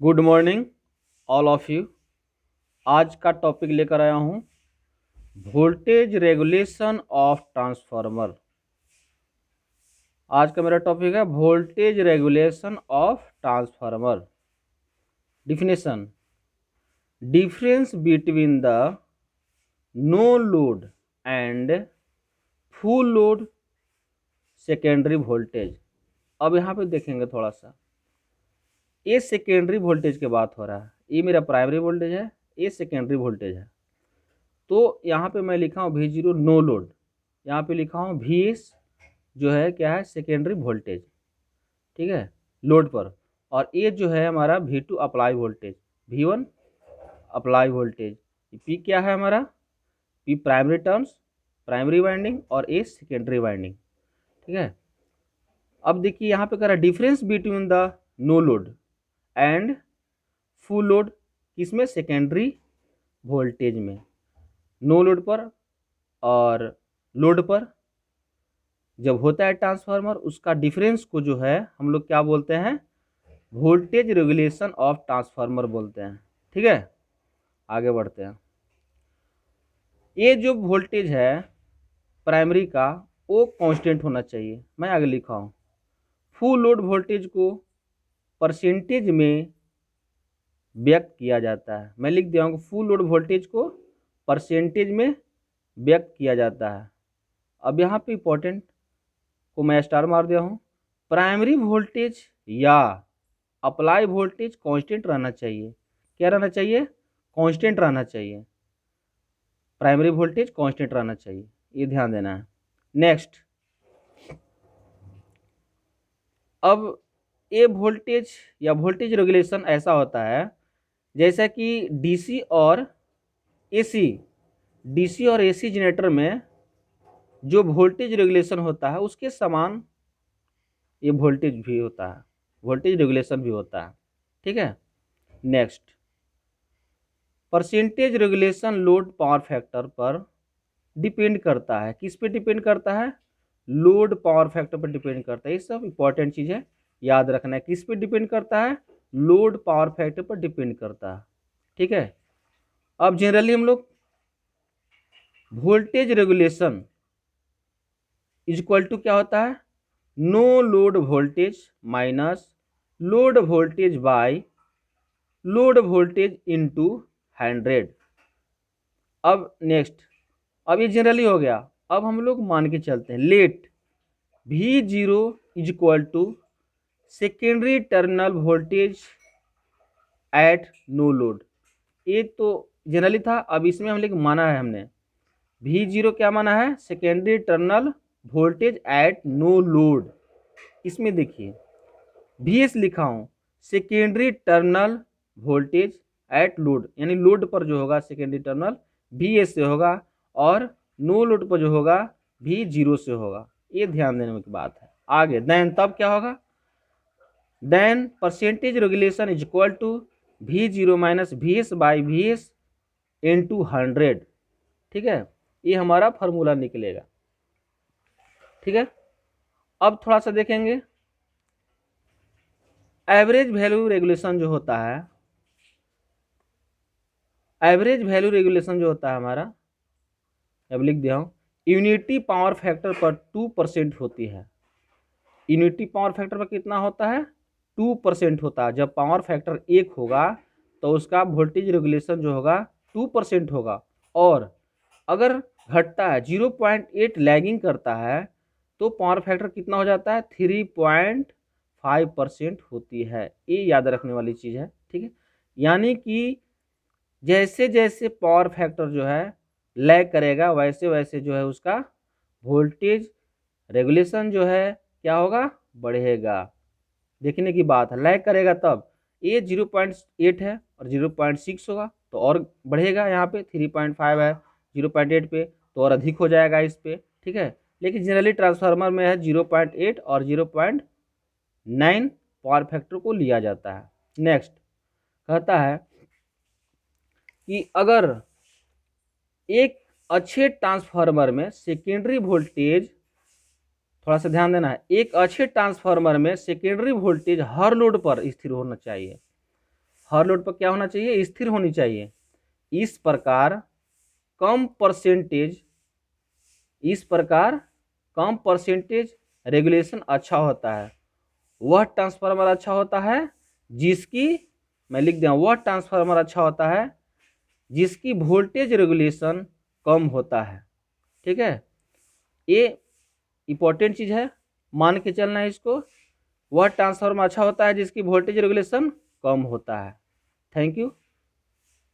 Good morning all of you. आज का topic लेकर आया हूँ वोल्टेज रेगुलेशन ऑफ ट्रांसफार्मर। आज का मेरा टॉपिक है voltage regulation of transformer. Definition: difference between the no load and full load secondary voltage. अब यहाँ पे देखेंगे थोड़ा सा, ये सेकेंडरी वोल्टेज की बात हो रहा है, ये मेरा प्राइमरी वोल्टेज है, ये सेकेंडरी वोल्टेज है। तो यहाँ पे मैं लिखा हूँ V0 नो लोड, यहाँ पे लिखा हूँ VS जो है क्या है सेकेंडरी वोल्टेज, ठीक है, लोड पर। और ये जो है हमारा V2 apply voltage, V1 apply voltage, P क्या है हमारा, P primary turns primary winding और A सेकेंडरी वाइंडिंग, ठीक है। अब देखिए यहाँ पे कह रहा है difference between the no load and full load, किसमें, सेकेंडरी वोल्टेज में। नो लोड पर और लोड पर जब होता है ट्रांसफार्मर, उसका डिफरेंस को जो है हम लोग क्या बोलते हैं, वोल्टेज रेगुलेशन ऑफ ट्रांसफार्मर बोलते हैं, ठीक है। आगे बढ़ते हैं। ये जो वोल्टेज है प्राइमरी का वो कांस्टेंट होना चाहिए। मैं आगे लिखा हूँ फुल लोड वोल्टेज को परसेंटेज में व्यक्त किया जाता है। मैं लिख दिया हूँ फुल लोड वोल्टेज को परसेंटेज में व्यक्त किया जाता है। अब यहाँ पे इंपॉर्टेंट को मैं स्टार मार दिया हूँ, प्राइमरी वोल्टेज या अप्लाई वोल्टेज कांस्टेंट रहना चाहिए। क्या रहना चाहिए, कांस्टेंट रहना चाहिए, प्राइमरी वोल्टेज कांस्टेंट रहना चाहिए, ये ध्यान देना है। नेक्स्ट, अब ये वोल्टेज या वोल्टेज रेगुलेशन ऐसा होता है जैसा कि डीसी और एसी जनरेटर में जो वोल्टेज रेगुलेशन होता है उसके समान ये वोल्टेज भी होता है, वोल्टेज रेगुलेशन भी होता है, ठीक है। Next, percentage regulation load power factor पर डिपेंड करता है। किस पे डिपेंड करता है, लोड पावर फैक्टर पर डिपेंड करता है। ये सब इंपॉर्टेंट चीज़ है, याद रखना है। किस पे डिपेंड करता है, लोड पावर फैक्टर पर डिपेंड करता है, ठीक है। अब जनरली हम लोग voltage regulation is equal to क्या होता है, no load voltage minus load voltage by load voltage into 100। अब नेक्स्ट, अब ये जनरली हो गया। अब हम लोग मान के चलते हैं let V0 is equal to secondary terminal voltage at no load. ये तो जनरली था, अब इसमें हम लोग माना है हमने V0 क्या माना है, secondary terminal voltage at no load. इसमें देखिए VS लिखा हूँ secondary terminal voltage at load, यानी लोड पर जो होगा सेकेंडरी टर्मिनल VS से होगा और नो लोड पर जो होगा V0 से होगा। ये ध्यान देने की बात है। आगे देन तब क्या होगा, then percentage regulation is equal to V0 minus VS by VS into 100, ठीक है। ये हमारा फॉर्मूला निकलेगा, ठीक है। अब थोड़ा सा देखेंगे एवरेज वैल्यू रेगुलेशन जो होता है, एवरेज वैल्यू रेगुलेशन जो होता है हमारा, अब लिख दिया हूँ, यूनिटी पावर फैक्टर पर 2% होती है। यूनिटी पावर फैक्टर पर कितना होता है, 2% होता है। जब पावर फैक्टर 1 होगा तो उसका वोल्टेज रेगुलेशन जो होगा 2% होगा, और अगर घटता है 0.8 लैगिंग करता है तो पावर फैक्टर कितना हो जाता है, 3.5% होती है। ये याद रखने वाली चीज़ है, ठीक है। यानी कि जैसे जैसे पावर फैक्टर जो है लैग करेगा वैसे वैसे जो है उसका वोल्टेज रेगुलेशन जो है क्या होगा, बढ़ेगा। देखने की बात है, लैग करेगा तब ये 0.8 है और 0.6 होगा तो और बढ़ेगा। यहाँ पे 3.5 है 0.8 पे तो और अधिक हो जाएगा इस पे, ठीक है। लेकिन जनरली ट्रांसफार्मर में है 0.8 और 0.9 पावर फैक्टर को लिया जाता है। नेक्स्ट कहता है कि अगर एक अच्छे ट्रांसफार्मर में सेकेंडरी वोल्टेज, थोड़ा सा ध्यान देना है, एक अच्छे ट्रांसफार्मर में सेकेंडरी वोल्टेज हर लोड पर स्थिर होना चाहिए। हर लोड पर क्या होना चाहिए, स्थिर होनी चाहिए। इस प्रकार कम परसेंटेज रेगुलेशन अच्छा होता है। वह ट्रांसफार्मर अच्छा होता है जिसकी, मैं लिख दिया, वह ट्रांसफार्मर अच्छा होता है जिसकी वोल्टेज रेगुलेशन कम होता है। ठीक है, ये इंपॉर्टेंट चीज है, मान के चलना है इसको। वह ट्रांसफार्मर अच्छा होता है जिसकी वोल्टेज रेगुलेशन कम होता है। Thank you.